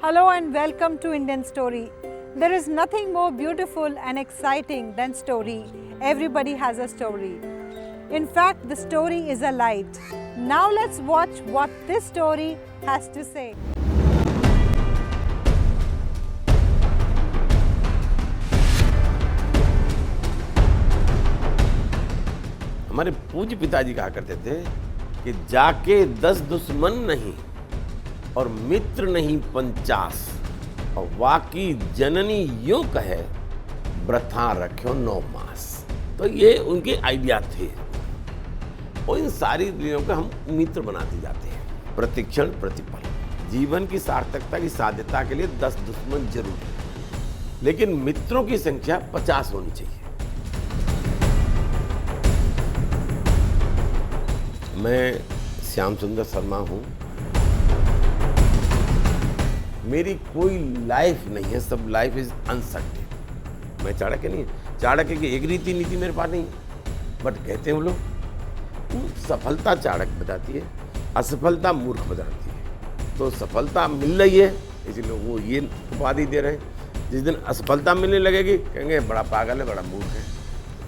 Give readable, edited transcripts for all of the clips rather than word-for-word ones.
Hello and welcome to Indian Story. There is nothing more beautiful and exciting than story. Everybody has a story. In fact, the story is a light. Now let's watch what this story has to say. हमारे पूज्य पिताजी कहा करते थे कि जाके 10 दुश्मन नहीं और मित्र नहीं 50 और वाकी जननी यूं कहे व्रथा रखो 9 मास। तो ये उनके आइडिया थे और इन सारी चीजों को हम मित्र बनाते जाते हैं। प्रतिक्षण प्रतिपल जीवन की सार्थकता की साध्यता के लिए 10 दुश्मन जरूर है, लेकिन मित्रों की संख्या 50 होनी चाहिए। मैं श्याम सुंदर शर्मा हूँ। मेरी कोई लाइफ नहीं है, सब लाइफ इज अनसर्टेन। मैं चाणक्य नहीं, चाणक्य की एक रीति नीति मेरे पास नहीं, बट कहते हैं वो लोग सफलता चाणक्य बताती है, असफलता मूर्ख बताती है। तो सफलता मिल रही है इसलिए वो ये उपाधि दे रहे हैं। जिस दिन असफलता मिलने लगेगी कहेंगे बड़ा पागल है, बड़ा मूर्ख है,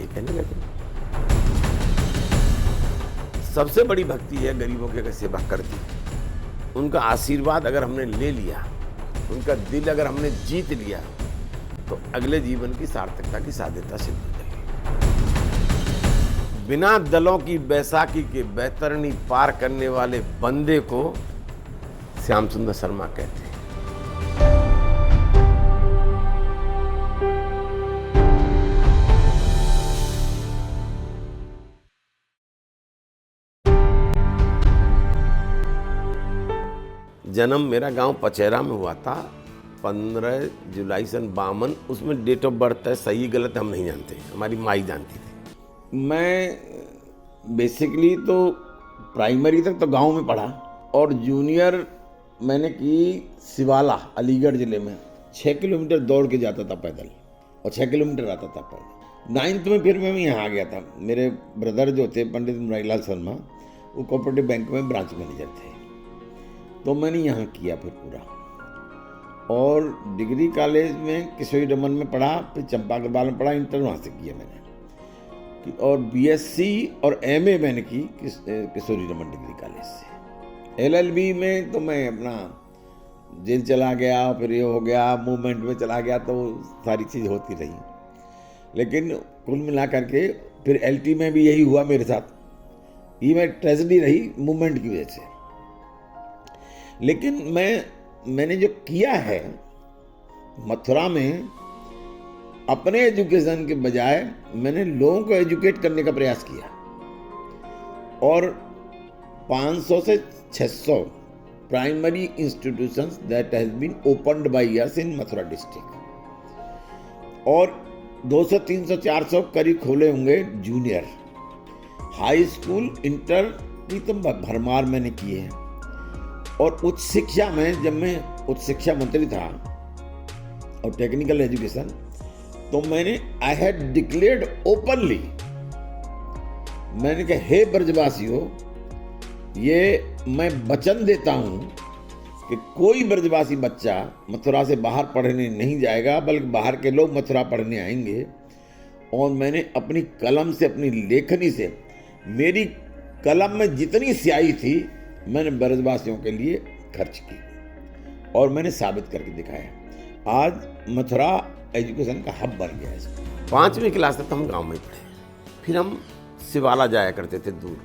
ये कहने लगे। सबसे बड़ी भक्ति है गरीबों की अगर सेवा कर दी, उनका आशीर्वाद अगर हमने ले लिया, उनका दिल अगर हमने जीत लिया, तो अगले जीवन की सार्थकता की साध्यता सिद्ध हो जाएगी। बिना दलों की बैसाखी के बैतरणी पार करने वाले बंदे को श्याम सुंदर शर्मा कहते हैं। जन्म मेरा गांव पचेरा में हुआ था 15 जुलाई सन 52। उसमें डेट ऑफ बर्थ है, सही गलत हम नहीं जानते, हमारी माई जानती थी। मैं बेसिकली तो प्राइमरी तक तो गांव में पढ़ा और जूनियर मैंने की सिवाला अलीगढ़ ज़िले में। 6 किलोमीटर दौड़ के जाता था पैदल और 6 किलोमीटर आता था पैदल। 9th में फिर मैं यहाँ आ गया था। मेरे ब्रदर जो थे पंडित मुरारीलाल शर्मा, वो कोऑपरेटिव बैंक में ब्रांच मैनेजर थे, तो मैंने यहाँ किया फिर पूरा। और डिग्री कॉलेज में किशोरी रमन में पढ़ा, फिर चंपा अग्रवाल में पढ़ा, इंटर वहाँ से किया मैंने। और बीएससी और एमए मैंने की किशोरी रमन डिग्री कॉलेज से। एलएलबी में तो मैं अपना जेल चला गया, फिर ये हो गया, मूवमेंट में चला गया, तो सारी चीज़ होती रही। लेकिन कुल मिला करके फिर एलटी में भी यही हुआ मेरे साथ। ये मैं ट्रेजेडी रही मूवमेंट की वजह से। लेकिन मैंने जो किया है मथुरा में, अपने एजुकेशन के बजाय मैंने लोगों को एजुकेट करने का प्रयास किया। और 500 से 600 primary institutions that has been opened by us in Mathura district. और 200, 300, 400 करीब खोले होंगे जूनियर। हाई स्कूल इंटर की तो भरमार मैंने किए हैं। और उच्च शिक्षा में, जब मैं उच्च शिक्षा मंत्री था और टेक्निकल एजुकेशन, तो मैंने आई हैड डिक्लेयर्ड ओपनली, मैंने कहा हे ब्रजवासियों, ये मैं वचन देता हूं कि कोई ब्रजवासी बच्चा मथुरा से बाहर पढ़ने नहीं जाएगा, बल्कि बाहर के लोग मथुरा पढ़ने आएंगे। और मैंने अपनी कलम से, अपनी लेखनी से, मेरी कलम में जितनी स्याही थी मैंने ब्रजवासियों के लिए खर्च की और मैंने साबित करके दिखाया। आज मथुरा एजुकेशन का हब बन गया है। 5वीं क्लास तक हम गांव में पढ़े, फिर हम सिवाला जाया करते थे दूर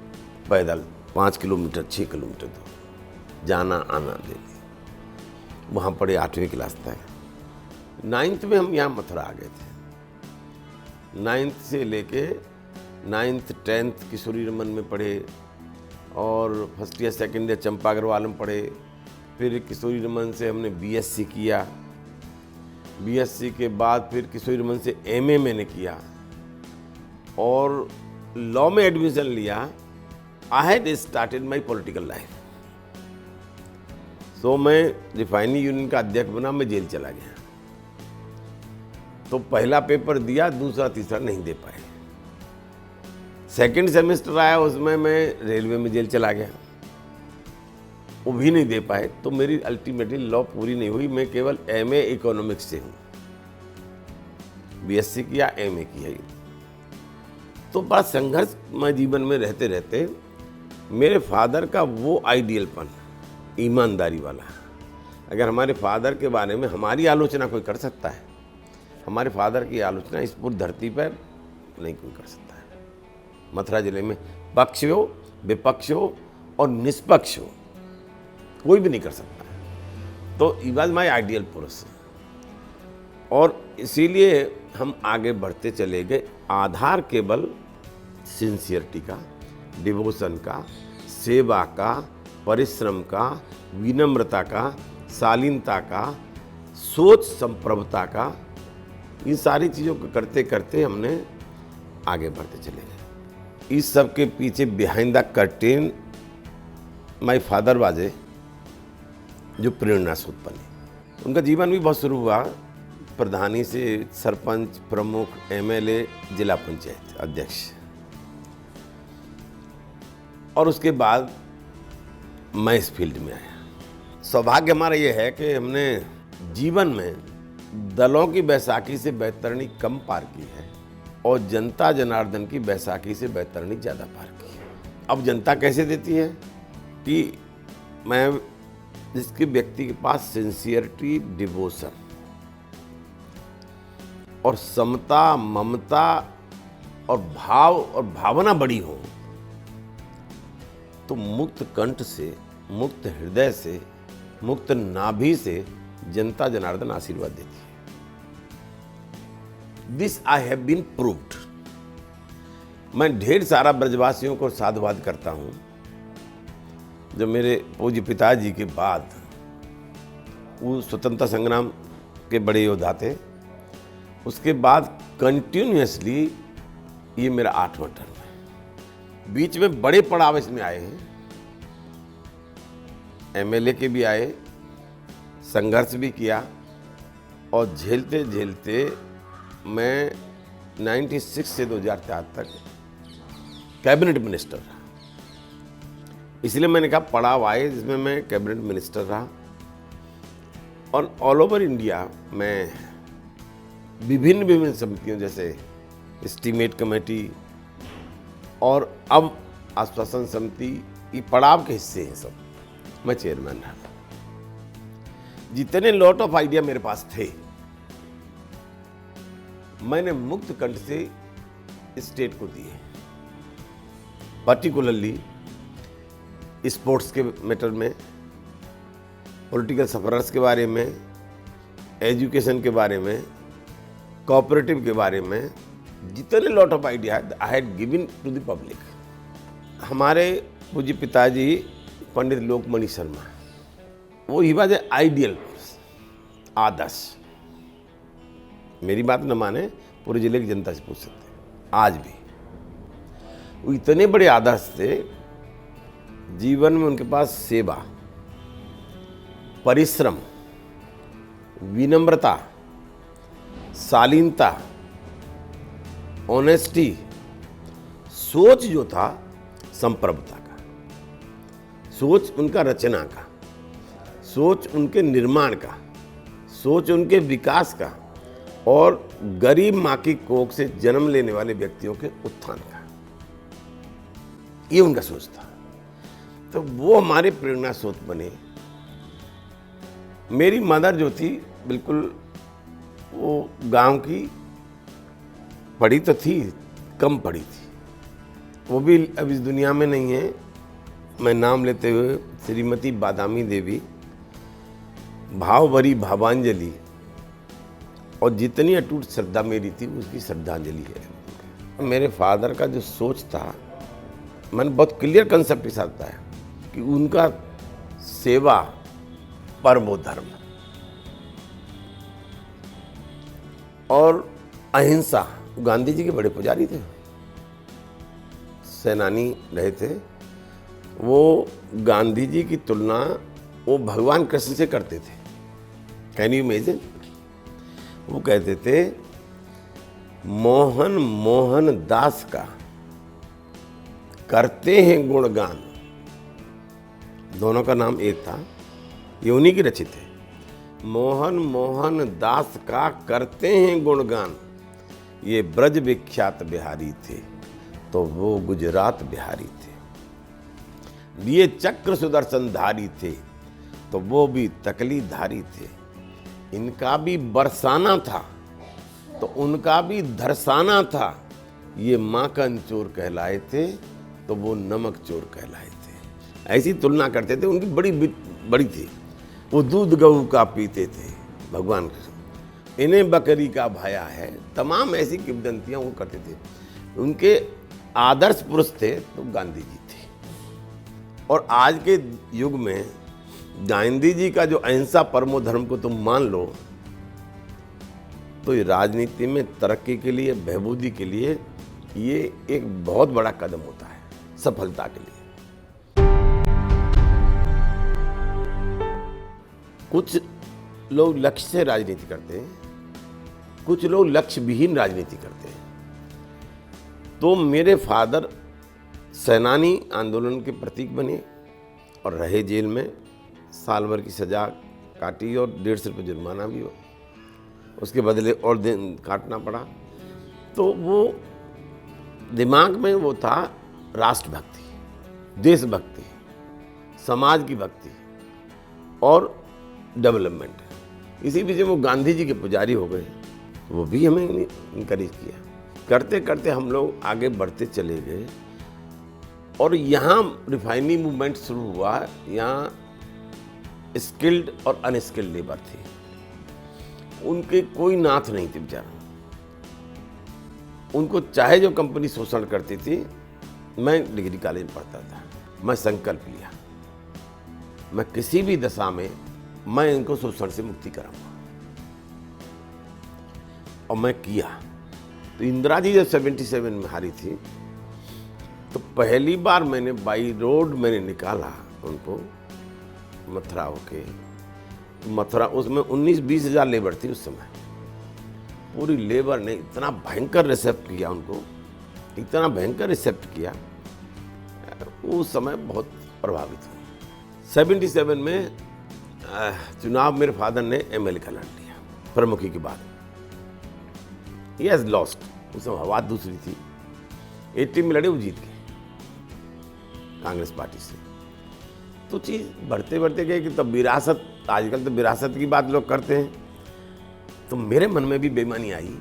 पैदल, 5 किलोमीटर 6 किलोमीटर दूर जाना आना डेली। वहाँ पढ़े 8वीं क्लास तक। 9th में हम यहाँ मथुरा आ गए थे। 9th से लेके 9th 10th किशोरी रमन में पढ़े और फर्स्ट ईयर सेकेंड ईयर चंपा अग्रवाल में पढ़े। फिर किशोरी रमन से हमने बीएससी किया। बीएससी के बाद फिर किशोरी रमन से एमए मैंने किया और लॉ में एडमिशन लिया। I had started my political life. So मैं रिफाइनरी यूनियन का अध्यक्ष बना, मैं जेल चला गया। तो पहला पेपर दिया, दूसरा तीसरा नहीं दे पाए। सेकंड सेमेस्टर आया, उसमें मैं रेलवे में जेल चला गया। वो भी नहीं दे पाए, तो मेरी अल्टीमेटली लॉ पूरी नहीं हुई। मैं केवल एमए इकोनॉमिक्स से हूँ, बीएससी किया, एमए किया। तो बड़ा संघर्षमय जीवन में रहते रहते मेरे फादर का वो आइडियलपन, ईमानदारी वाला, अगर हमारे फादर के बारे में हमारी आलोचना कोई कर सकता है, हमारे फादर की आलोचना इस पूरी धरती पर नहीं कोई कर सकता है। मथुरा जिले में पक्ष हो, विपक्ष हो और निष्पक्ष हो, कोई भी नहीं कर सकता है। तो ही वॉज माई आइडियल पुरुष, और इसीलिए हम आगे बढ़ते चले गए। आधार केवल सिंसियरिटी का, डिवोशन का, सेवा का, परिश्रम का, विनम्रता का, शालीनता का, सोच संप्रभुता का, इन सारी चीज़ों को करते करते हमने आगे बढ़ते चले गए। इस सब के पीछे behind the curtain my father वाजे जो प्रेरणा स्रोत बने। उनका जीवन भी बहुत शुरू हुआ प्रधानी से, सरपंच, प्रमुख, एमएलए, जिला पंचायत अध्यक्ष, और उसके बाद मैं इस फील्ड में आया। सौभाग्य हमारा ये है कि हमने जीवन में दलों की बैसाखी से बैतरणी कम पार की है और जनता जनार्दन की बैसाखी से बैतरणी ज़्यादा पार की है। अब जनता कैसे देती है कि मैं जिसके व्यक्ति के पास सिंसियरिटी, डिवोशन और समता, ममता और भाव और भावना बड़ी हो, तो मुक्त कंठ से, मुक्त हृदय से, मुक्त नाभि से जनता जनार्दन आशीर्वाद देती है। This I have been proved. मैं ढेर सारा ब्रजवासियों को साधुवाद करता हूँ। जब मेरे पूज्य पिताजी के बाद वो स्वतंत्रता संग्राम के बड़े योद्धा थे, उसके बाद कंटिन्यूअसली ये मेरा 8वां टर्म है। बीच में बड़े पड़ाव इसमें आए हैं, एमएलए के भी आए, संघर्ष भी किया, और झेलते झेलते मैं 96 से 2004 तक कैबिनेट मिनिस्टर रहा। इसलिए मैंने कहा पड़ाव आए जिसमें मैं कैबिनेट मिनिस्टर रहा, और ऑल ओवर इंडिया मैं विभिन्न समितियों जैसे एस्टीमेट कमेटी और अब आश्वासन समिति, ये पड़ाव के हिस्से हैं सब, मैं चेयरमैन रहा। जितने लॉट ऑफ आइडिया मेरे पास थे, मैंने मुक्त कंठ से स्टेट को दिए, पर्टिकुलरली स्पोर्ट्स के मैटर में, पॉलिटिकल सफरर्स के बारे में, एजुकेशन के बारे में, कोऑपरेटिव के बारे में, जितने lot of idea I had given to the public. हमारे पूज्य पिताजी पंडित लोकमणि शर्मा, वो ही बात है आइडियल, आदर्श। मेरी बात न माने, पूरे जिले की जनता से पूछ सकते हैं, आज भी वो इतने बड़े आदर्श थे। जीवन में उनके पास सेवा, परिश्रम, विनम्रता, शालीनता, ऑनेस्टी, सोच जो था संप्रभुता का, सोच उनका रचना का, सोच उनके निर्माण का, सोच उनके विकास का, और गरीब माँ की कोख से जन्म लेने वाले व्यक्तियों के उत्थान का, ये उनका सोच था। तो वो हमारे प्रेरणा स्रोत बने। मेरी मदर जो थी, बिल्कुल वो गांव की, पढ़ी तो थी, कम पढ़ी थी, वो भी अब इस दुनिया में नहीं है। मैं नाम लेते हुए श्रीमती बादामी देवी, भाव भरी भावांजलि, और जितनी अटूट श्रद्धा मेरी थी उसकी श्रद्धांजलि है। मेरे फादर का जो सोच था, मैंने बहुत क्लियर कंसेप्ट के साथ बताया कि उनका सेवा परमो धर्म और अहिंसा। गांधी जी के बड़े पुजारी थे, सेनानी रहे थे। वो गांधी जी की तुलना वो भगवान कृष्ण से करते थे। Can you imagine? वो कहते थे मोहन मोहन दास का करते हैं गुणगान, दोनों का नाम एक था, ये उन्हीं की रचित है। मोहन मोहन दास का करते हैं गुणगान, ये ब्रज विख्यात बिहारी थे तो वो गुजरात बिहारी थे। ये चक्र सुदर्शन धारी थे तो वो भी तकली धारी थे। इनका भी बरसाना था तो उनका भी धरसाना था। ये माखन चोर कहलाए थे तो वो नमक चोर कहलाए थे। ऐसी तुलना करते थे, उनकी बड़ी थी। वो दूध गऊ का पीते थे भगवान कृष्ण, इन्हें बकरी का भाया है। तमाम ऐसी किंवदंतियां वो करते थे। उनके आदर्श पुरुष थे तो गांधी जी थे। और आज के युग में गांधी जी का जो अहिंसा परमो धर्म को तुम मान लो तो ये राजनीति में तरक्की के लिए, बहबूदी के लिए ये एक बहुत बड़ा कदम होता है, सफलता के लिए। कुछ लोग लक्ष्य से राजनीति करते हैं, कुछ लोग लक्ष्य विहीन राजनीति करते हैं। तो मेरे फादर सेनानी आंदोलन के प्रतीक बने और रहे जेल में, साल भर की सजा काटी और 150 रुपये जुर्माना भी हो, उसके बदले और दिन काटना पड़ा। तो वो दिमाग में वो था राष्ट्रभक्ति, देशभक्ति, समाज की भक्ति और डेवलपमेंट। इसी बीच वो गांधी जी के पुजारी हो गए, वो भी हमें इनकरेज किया। करते करते हम लोग आगे बढ़ते चले गए और यहाँ रिफाइनरी मूवमेंट शुरू हुआ। यहाँ स्किल्ड और अनस्किल्ड लेबर थी, उनके कोई नाथ नहीं थे बेचारा। उनको चाहे जो कंपनी शोषण करती थी, मैं डिग्री कॉलेज में पढ़ता था, मैं संकल्प लिया मैं किसी भी दशा में मैं इनको शोषण से मुक्ति कराऊंगा और मैं किया। तो इंदिरा जी जब 77 में हारी थी तो पहली बार मैंने बाई रोड मैंने निकाला उनको, मथुरा होके। मथुरा उसमें 19-20 हज़ार लेबर थी उस समय। पूरी लेबर ने इतना भयंकर रिसेप्ट किया उनको, इतना भयंकर रिसेप्ट किया, उस समय बहुत प्रभावित हुई। 77 में चुनाव मेरे फादर ने एमएलए का लड़ लिया प्रमुखी के बाद। ही हैज लॉस्ट, उस समय हवा दूसरी थी। 80 में लड़े, वो जीत गए कांग्रेस पार्टी से। तो चीज़ बढ़ते बढ़ते गए कि तब विरासत, आजकल तो विरासत की बात लोग करते हैं, तो मेरे मन में भी बेईमानी आई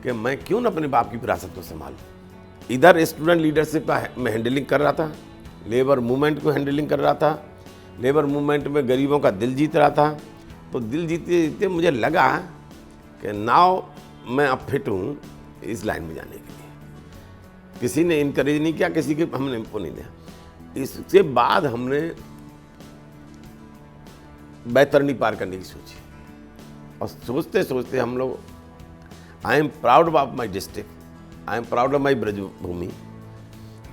कि मैं क्यों ना अपने बाप की विरासत को संभालूं। इधर स्टूडेंट लीडरशिप में हैंडलिंग कर रहा था, लेबर मूवमेंट को हैंडलिंग कर रहा था, लेबर मूवमेंट में गरीबों का दिल जीत रहा था। तो दिल जीतते जीतते मुझे लगा कि नाउ मैं अब फिट हूँ इस लाइन में जाने के लिए। किसी ने इनकरेज नहीं किया, किसी के हमने वो नहीं दिया। इसके बाद हमने बैतरणी पार करने की सोची और सोचते सोचते हम लोग, I am proud of my district, I am proud of my Braj Bhoomi.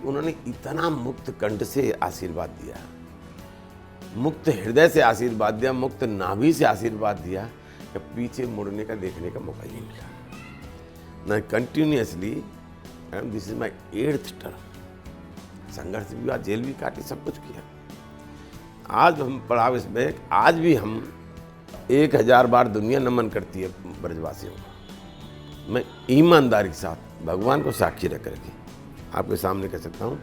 उन्होंने इतना मुक्त कंठ से आशीर्वाद दिया, मुक्त हृदय से आशीर्वाद दिया, मुक्त नाभि से आशीर्वाद दिया कि पीछे मुड़ने का, देखने का मौका ही मिला। मैं continuously, this is my 8th term, संघर्ष भी हुआ, जेल भी काटी, सब कुछ किया। आज हम पड़ाव इसमें, आज भी हम 1000 बार दुनिया नमन करती है ब्रजवासियों को। मैं ईमानदारी के साथ भगवान को साक्षी रख करके आपके सामने कह सकता हूँ,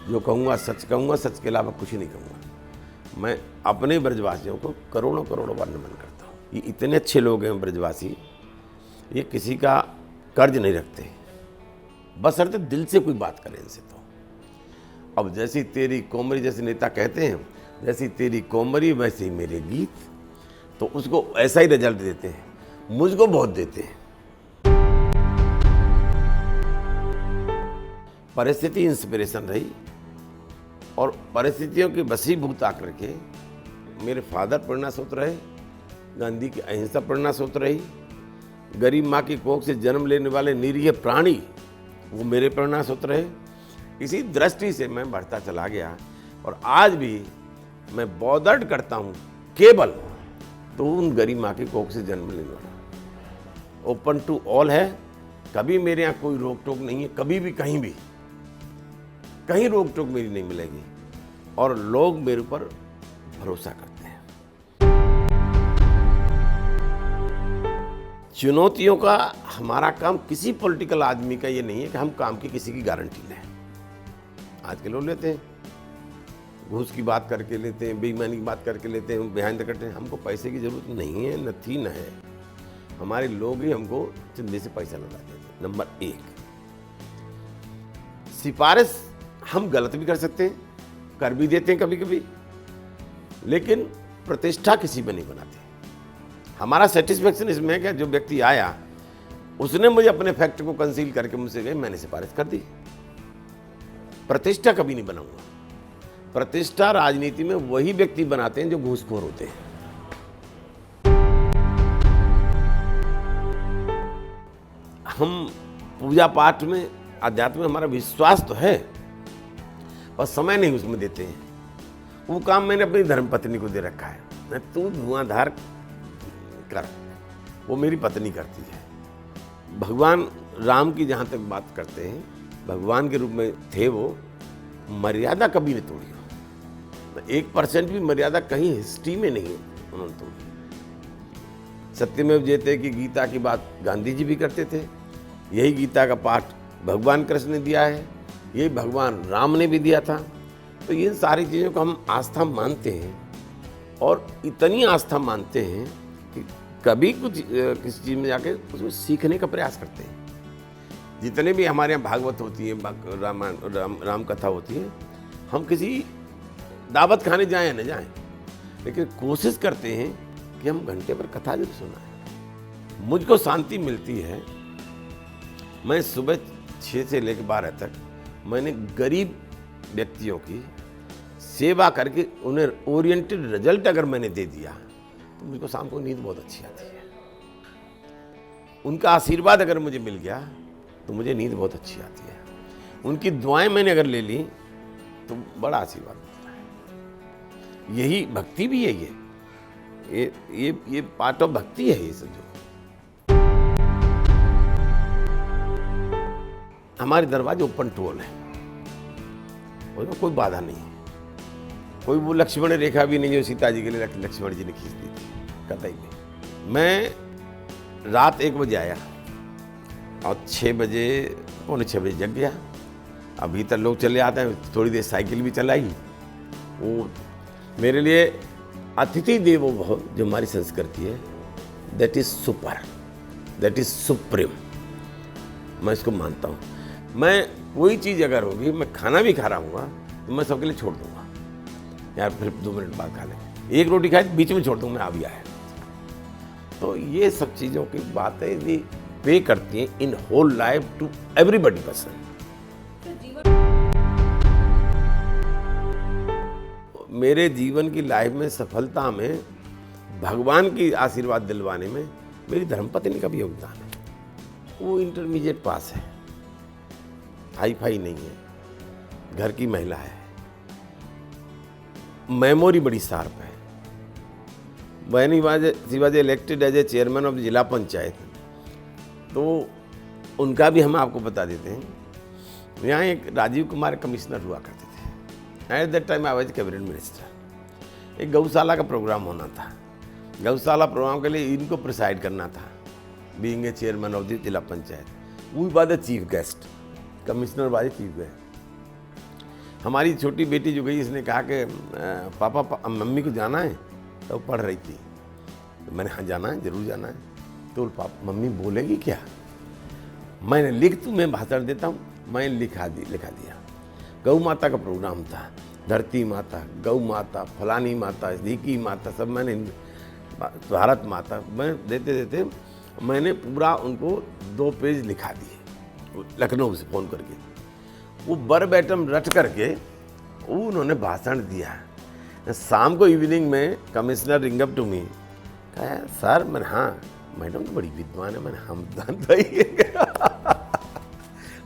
जो कहूँगा सच कहूँगा, सच के अलावा कुछ नहीं कहूँगा। मैं अपने ब्रजवासियों को करोड़ों करोड़ों बार नमन करता हूँ। ये इतने अच्छे लोग हैं ब्रजवासी, ये किसी का कर्ज नहीं रखते, बशर्ते दिल से कोई बात करें इनसे। तो अब जैसी तेरी कोमरी, जैसे नेता कहते हैं, जैसी तेरी कोमरी वैसे ही मेरे गीत, तो उसको ऐसा ही रिजल्ट देते हैं, मुझको बहुत देते हैं। परिस्थिति इंस्पिरेशन रही और परिस्थितियों के वशीभूत आकर के मेरे फादर प्रेरणा स्रोत रहे, गांधी की अहिंसा प्रेरणा स्रोत रही, गरीब माँ की कोख से जन्म लेने वाले निरीह प्राणी वो मेरे प्रेरणा स्रोत रहे। इसी दृष्टि से मैं बढ़ता चला गया और आज भी मैं बॉदर्ड करता हूँ केवल तो उन गरीब माँ की कोख से जन्म लेने वाला। ओपन टू ऑल है, कभी मेरे यहाँ कोई रोक टोक नहीं है, कभी भी कहीं भी कहीं रोक टोक मेरी नहीं मिलेगी। और लोग मेरे ऊपर भरोसा करते हैं। चुनौतियों का हमारा काम, किसी पॉलिटिकल आदमी का ये नहीं है कि हम काम की किसी की गारंटी लें। आज के लोग लेते हैं, घूस की बात करके लेते हैं, बेईमानी की बात करके लेते हैं, बिहाइंड द कर्टन। हमको पैसे की जरूरत नहीं है, न थी न है। हमारे लोग ही हमको चंदे से पैसा लगा देते हैं। नंबर 1, सिफारिश हम गलत भी कर सकते हैं, कर भी देते हैं कभी कभी, लेकिन प्रतिष्ठा किसी में नहीं बनाते। हमारा सेटिस्फेक्शन इसमें है कि जो व्यक्ति आया उसने मुझे अपने फैक्ट को कंसील करके मुझसे गए, मैंने सिफारिश कर दी। प्रतिष्ठा कभी नहीं बनाऊंगा। प्रतिष्ठा राजनीति में वही व्यक्ति बनाते हैं जो घूसखोर होते हैं। हम पूजा पाठ में, अध्यात्म में हमारा विश्वास तो है, पर समय नहीं उसमें देते हैं। वो काम मैंने अपनी धर्मपत्नी को दे रखा है, तू धुआंधार कर, वो मेरी पत्नी करती है। भगवान राम की जहाँ तक बात करते हैं, भगवान के रूप में थे वो, मर्यादा कभी नहीं तोड़ी। 1% भी मर्यादा कहीं हिस्ट्री में नहीं उन्होंने तोड़ी। सत्यमेव जयते की गीता की बात गांधी जी भी करते थे। यही गीता का पाठ भगवान कृष्ण ने दिया है, यही भगवान राम ने भी दिया था। तो ये सारी चीज़ों को हम आस्था मानते हैं, और इतनी आस्था मानते हैं कि कभी कुछ किसी चीज़ में जाके उसमें सीखने का प्रयास करते हैं। जितने भी हमारे यहाँ भागवत होती है, राम कथा होती है, हम किसी दावत खाने जाएं या न जाएं, लेकिन कोशिश करते हैं कि हम घंटे पर कथा जरूर सुनाएं। मुझको शांति मिलती है। मैं सुबह 6 से लेकर 12 तक मैंने गरीब व्यक्तियों की सेवा करके उन्हें ओरिएंटेड रिजल्ट अगर मैंने दे दिया तो मुझको शाम को नींद बहुत अच्छी आती है। उनका आशीर्वाद अगर मुझे मिल गया तो मुझे नींद बहुत अच्छी आती है। उनकी दुआएं मैंने अगर ले ली तो बड़ा आशीर्वाद मिलता है। यही भक्ति भी यही है, ये पार्ट ऑफ भक्ति है। ये सब हमारे दरवाजे ओपन टोल है, उसमें कोई बाधा नहीं है। कोई वो लक्ष्मण रेखा भी नहीं जो सीता जी के लिए लक्ष्मण जी ने खींच दी थी, कतई नहीं। मैं रात 1 बजे आया और 6 बजे, पौने 6 बजे जग गया। अब भीतर लोग चले आते हैं, थोड़ी देर साइकिल भी चलाई। वो मेरे लिए अतिथि देवो भव जो हमारी संस्कृति है, that is super, that is supreme. मैं इसको मानता हूँ। मैं कोई चीज़ अगर होगी, मैं खाना भी खा रहा हूँ तो मैं सबके लिए छोड़ दूंगा, यार फिर 2 मिनट बाद खा लें। 1 रोटी खाई बीच में छोड़ दूंगा, मैं आ भी आया। तो ये सब चीज़ों की बातें ये पे करती हैं in whole life to everybody person. मेरे जीवन की लाइफ में सफलता में भगवान की आशीर्वाद दिलवाने में मेरी धर्मपत्नी का भी योगदान है। वो इंटरमीडिएट पास है, हाई फाई नहीं है, घर की महिला है, मेमोरी बड़ी शार्प है। बहनी Shivaji elected as a chairman of जिला पंचायत, तो उनका भी हम आपको बता देते हैं। यहाँ एक राजीव कुमार कमिश्नर हुआ करते थे। At that time I was cabinet minister. एक गौशाला का प्रोग्राम होना था। गौशाला प्रोग्राम के लिए इनको प्रिसाइड करना था, being a chairman of the zila panchayat. We was the chief guest, commissioner was chief guest. हमारी छोटी बेटी जो गई, इसने कहा कि पापा मम्मी को जाना है, तो पढ़ रही थी। तो मैंने हाँ जाना है, जरूर जाना है। तो पापा मम्मी बोलेगी क्या? मैंने लिख तू मैं भाषण देता हूँ, मैं लिखा दिया। गौ माता का प्रोग्राम था, धरती माता, गौ माता, फलानी माता, ढीकी माता, सब मैंने, भारत माता, मैं देते मैंने पूरा उनको 2 पेज लिखा दिए लखनऊ से फ़ोन करके। वो बरबैटम रट करके वो उन्होंने भाषण दिया। शाम को इवनिंग में commissioner ring up to me, कहा सर, मैंने हाँ मैडम तो बड़ी विद्वान है। मैंने हम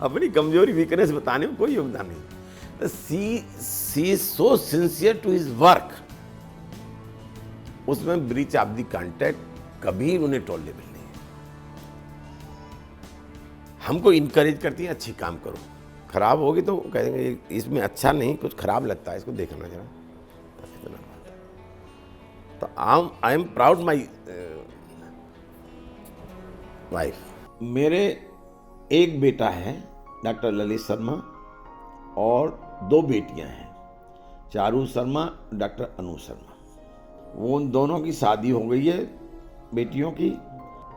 अपनी कमजोरी वीकनेस बताने में कोई योगदान नहीं। She so sincere to his work, उसमें ब्रीच ऑफ द कॉन्ट्रैक्ट कभी उन्हें टॉलरेबल नहीं है। हमको इनकरेज करती है अच्छी काम करो, खराब होगी तो कहेंगे इसमें अच्छा नहीं, कुछ खराब लगता है, इसको देखना जरा। तो I am proud my wife. मेरे एक बेटा है डॉक्टर ललित शर्मा और 2 बेटियां हैं, चारू शर्मा, डॉक्टर अनु शर्मा। वो उन दोनों की शादी हो गई है बेटियों की।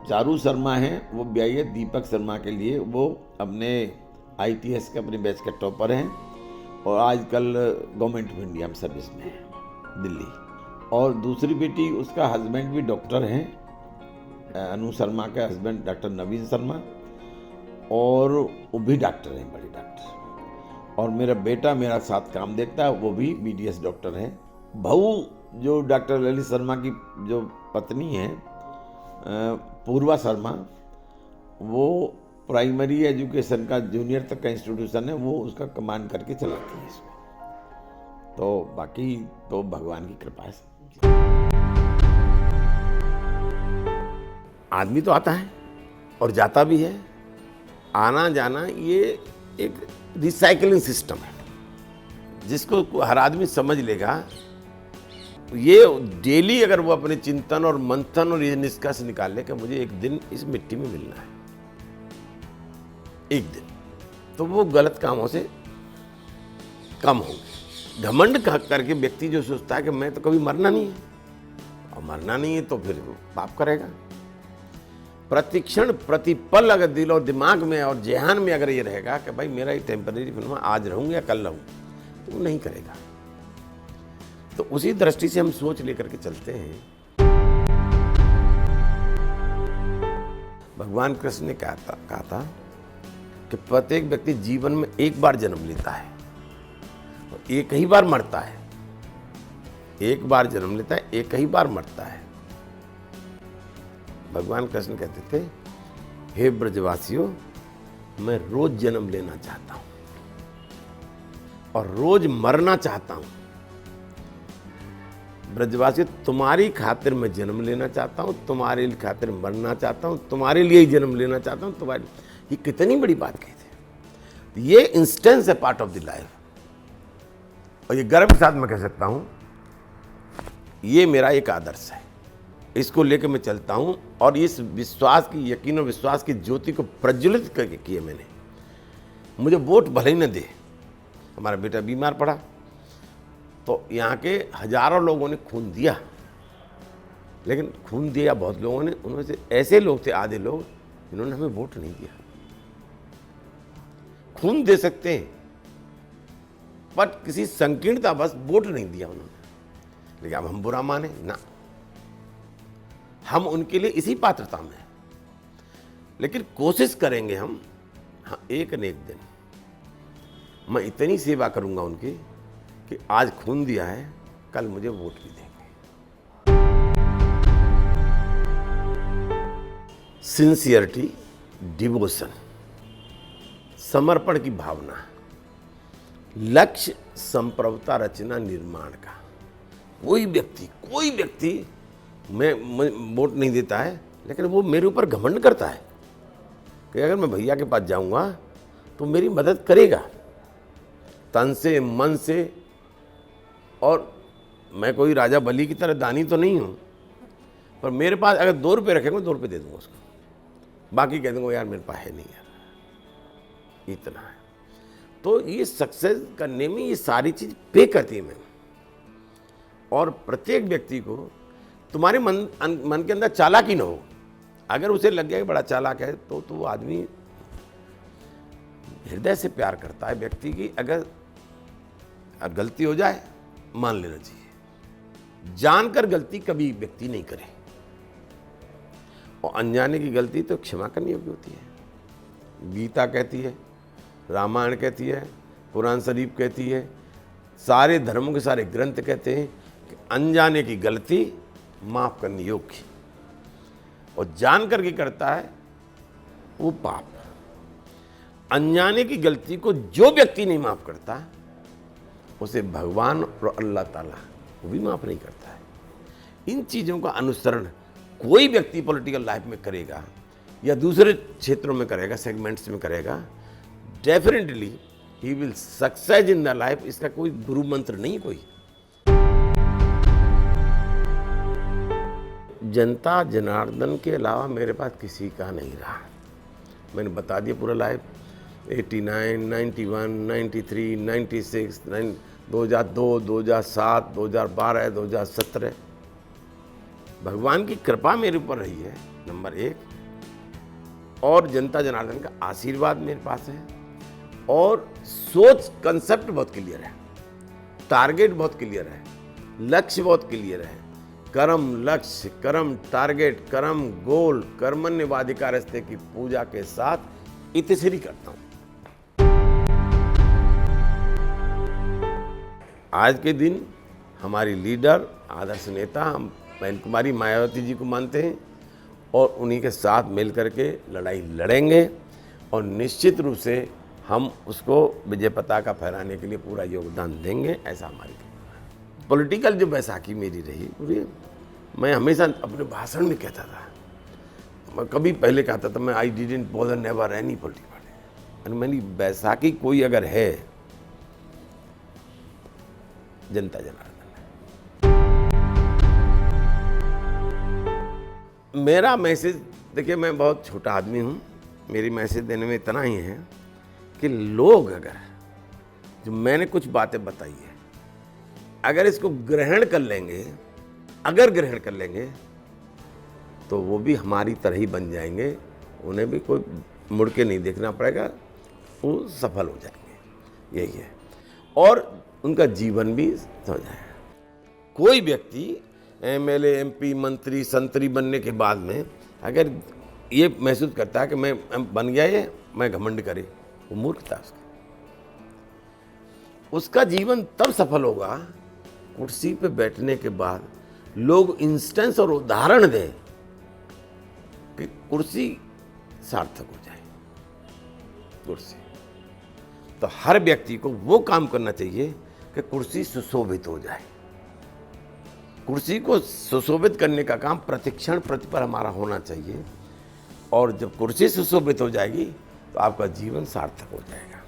चारू शर्मा है वो ब्याही है दीपक शर्मा के लिए, वो अपने ITS के अपने बैच के टॉपर हैं और आजकल गवर्नमेंट ऑफ इंडिया में सर्विस में है दिल्ली। और दूसरी बेटी, उसका हस्बैंड भी डॉक्टर हैं, अनु शर्मा के हस्बैंड डॉक्टर नवीन शर्मा, और वो भी डॉक्टर हैं, बड़े डॉक्टर। और मेरा बेटा मेरा साथ काम देखता है, वो भी BDS डॉक्टर हैं। बहू जो डॉक्टर ललित शर्मा की जो पत्नी है पूर्वा शर्मा, वो प्राइमरी एजुकेशन का जूनियर तक का इंस्टीट्यूशन है, वो उसका कमांड करके चलाती है इसको। तो बाकी तो भगवान की कृपा है। आदमी तो आता है और जाता भी है, आना जाना ये एक रिसाइकलिंग सिस्टम है जिसको हर आदमी समझ लेगा। ये डेली अगर वो अपने चिंतन और मंथन और ये निष्कर्ष निकाल ले कि मुझे एक दिन इस मिट्टी में मिलना है, एक दिन, तो वो गलत कामों से कम होंगे। घमंड करके व्यक्ति जो सोचता है कि मैं तो कभी मरना नहीं है, और मरना नहीं है तो फिर वो पाप करेगा। प्रतिक्षण प्रतिपल अगर दिल और दिमाग में और जेहान में अगर ये रहेगा कि भाई मेरा ये टेम्परेरी फिल्म, आज रहूँ या कल रहूँ, तो वो नहीं करेगा। तो उसी दृष्टि से हम सोच लेकर के चलते हैं। भगवान कृष्ण ने कहा था कि प्रत्येक व्यक्ति जीवन में एक बार जन्म लेता है और एक ही बार मरता है। एक बार जन्म लेता है, एक ही बार मरता है। भगवान कृष्ण कहते थे, हे ब्रजवासियों, मैं रोज जन्म लेना चाहता हूं और रोज मरना चाहता हूं। ब्रजवासी, तुम्हारी खातिर मैं जन्म लेना चाहता हूं, तुम्हारे खातिर मरना चाहता हूं, तुम्हारे लिए ही जन्म लेना चाहता हूं, तुम्हारे। ये कितनी बड़ी बात कही थी। ये इंस्टेंस है पार्ट ऑफ द लाइफ। और ये गर्व के साथ मैं कह सकता हूं, ये मेरा एक आदर्श है, इसको लेकर मैं चलता हूं। और इस विश्वास की, यकीन और विश्वास की ज्योति को प्रज्वलित करके किए मैंने। मुझे वोट भले ही न दे, हमारा बेटा बीमार पड़ा तो यहाँ के हजारों लोगों ने खून दिया, लेकिन खून दिया बहुत लोगों ने, उनमें से ऐसे लोग थे, आधे लोग, जिन्होंने हमें वोट नहीं दिया। खून दे सकते हैं पर किसी संकीर्णता बस वोट नहीं दिया उन्होंने। लेकिन अब हम बुरा माने ना, हम उनके लिए इसी पात्रता में हैं। लेकिन कोशिश करेंगे हम, हाँ, एक न एक दिन मैं इतनी सेवा करूंगा उनकी कि आज खून दिया है, कल मुझे वोट भी देंगे। सिंसियरिटी, डिवोशन, समर्पण की भावना, लक्ष्य, संप्रभुता, रचना, निर्माण का। कोई व्यक्ति मैं वोट नहीं देता है, लेकिन वो मेरे ऊपर घमंड करता है कि अगर मैं भैया के पास जाऊंगा तो मेरी मदद करेगा तन से, मन से। और मैं कोई राजा बली की तरह दानी तो नहीं हूँ, पर मेरे पास अगर 2 रुपये रखेंगे 2 रुपये दे दूंगा उसको, बाकी कह दूंगा यार मेरे पास है नहीं यार, इतना है। तो ये सक्सेस करने में ये सारी चीज़ पे करती है मैम। और प्रत्येक व्यक्ति को, तुम्हारे मन के अंदर चालाकी ना हो, अगर उसे लग गया कि बड़ा चालाक है तो वो आदमी हृदय से प्यार करता है व्यक्ति की। अगर गलती हो जाए मान लेना चाहिए, जानकर गलती कभी व्यक्ति नहीं करे, और अनजाने की गलती तो क्षमा करनी योग्य होती है। गीता कहती है, रामायण कहती है, कुरान शरीफ कहती है, सारे धर्मों के सारे ग्रंथ कहते हैं कि अनजाने की गलती माफ करनी योग्य, और जान करके करता है वो पाप। अनजाने की गलती को जो व्यक्ति नहीं माफ करता उसे भगवान और अल्लाह ताला वो भी माफ नहीं करता है। इन चीज़ों का अनुसरण कोई व्यक्ति पॉलिटिकल लाइफ में करेगा या दूसरे क्षेत्रों में करेगा, सेगमेंट्स में करेगा, definitely he will success in the life. इसका कोई गुरु मंत्र नहीं कोई। जनता जनार्दन के अलावा मेरे पास किसी का नहीं रहा। मैंने बता दिया पूरा लाइफ, 89, 91, 93, 96, 2002, 2007, 2012, 2017। भगवान की कृपा मेरे ऊपर रही है नंबर 1, और जनता जनार्दन का आशीर्वाद मेरे पास है, और सोच कंसेप्ट बहुत क्लियर है, टारगेट बहुत क्लियर है, लक्ष्य बहुत क्लियर है। कर्म लक्ष्य, कर्म टारगेट, कर्म गोल, कर्मण्यवाधिकारस्ते की पूजा के साथ इतिश्री करता हूं। आज के दिन हमारी लीडर, आदर्श नेता हम बहन कुमारी मायावती जी को मानते हैं, और उन्हीं के साथ मिल करके लड़ाई लड़ेंगे, और निश्चित रूप से हम उसको विजय पताका फहराने के लिए पूरा योगदान देंगे। ऐसा हमारी पॉलिटिकल जो बैसाखी मेरी रही पूरी, मैं हमेशा अपने भाषण में कहता था, मैं कभी पहले कहता था, मैं I didn't bother never any political party. और मेरी बैसाखी कोई अगर है, जनता जनार्दन है। मेरा मैसेज देखिए, मैं बहुत छोटा आदमी हूँ, मेरी मैसेज देने में इतना ही है कि लोग अगर जो मैंने कुछ बातें बताई है, अगर इसको ग्रहण कर लेंगे, अगर ग्रहण कर लेंगे, तो वो भी हमारी तरह ही बन जाएंगे, उन्हें भी कोई मुड़ के नहीं देखना पड़ेगा, वो सफल हो जाएंगे, यही है। और उनका जीवन भी हो जाएगा। कोई व्यक्ति एमएलए, एमपी, मंत्री, संतरी बनने के बाद में अगर ये महसूस करता है कि मैं बन गया, ये मैं घमंड करे, वो मूर्खता उसका जीवन तब सफल होगा, कुर्सी पे बैठने के बाद लोग इंस्टेंस और उदाहरण दें कि कुर्सी सार्थक हो जाए। कुर्सी तो हर व्यक्ति को वो काम करना चाहिए कि कुर्सी सुशोभित हो जाए। कुर्सी को सुशोभित करने का काम प्रतिक्षण प्रतिपल हमारा होना चाहिए, और जब कुर्सी सुशोभित हो जाएगी तो आपका जीवन सार्थक हो जाएगा।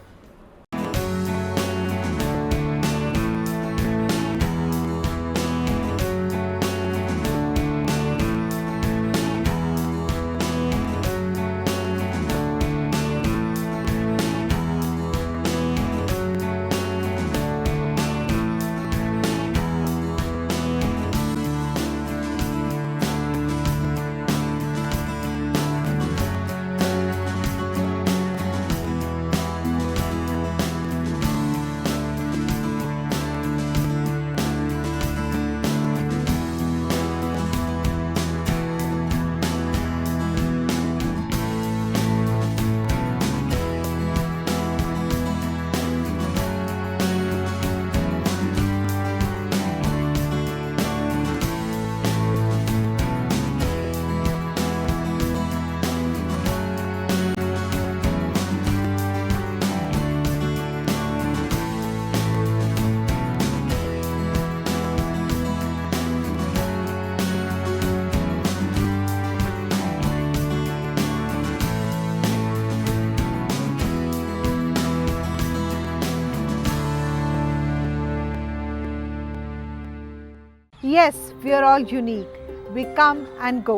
Yes, we are all unique. We come and go.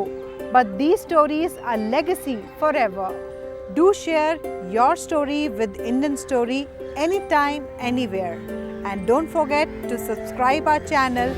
But these stories are legacy forever. Do share your story with Indian Story anytime, anywhere. And don't forget to subscribe our channel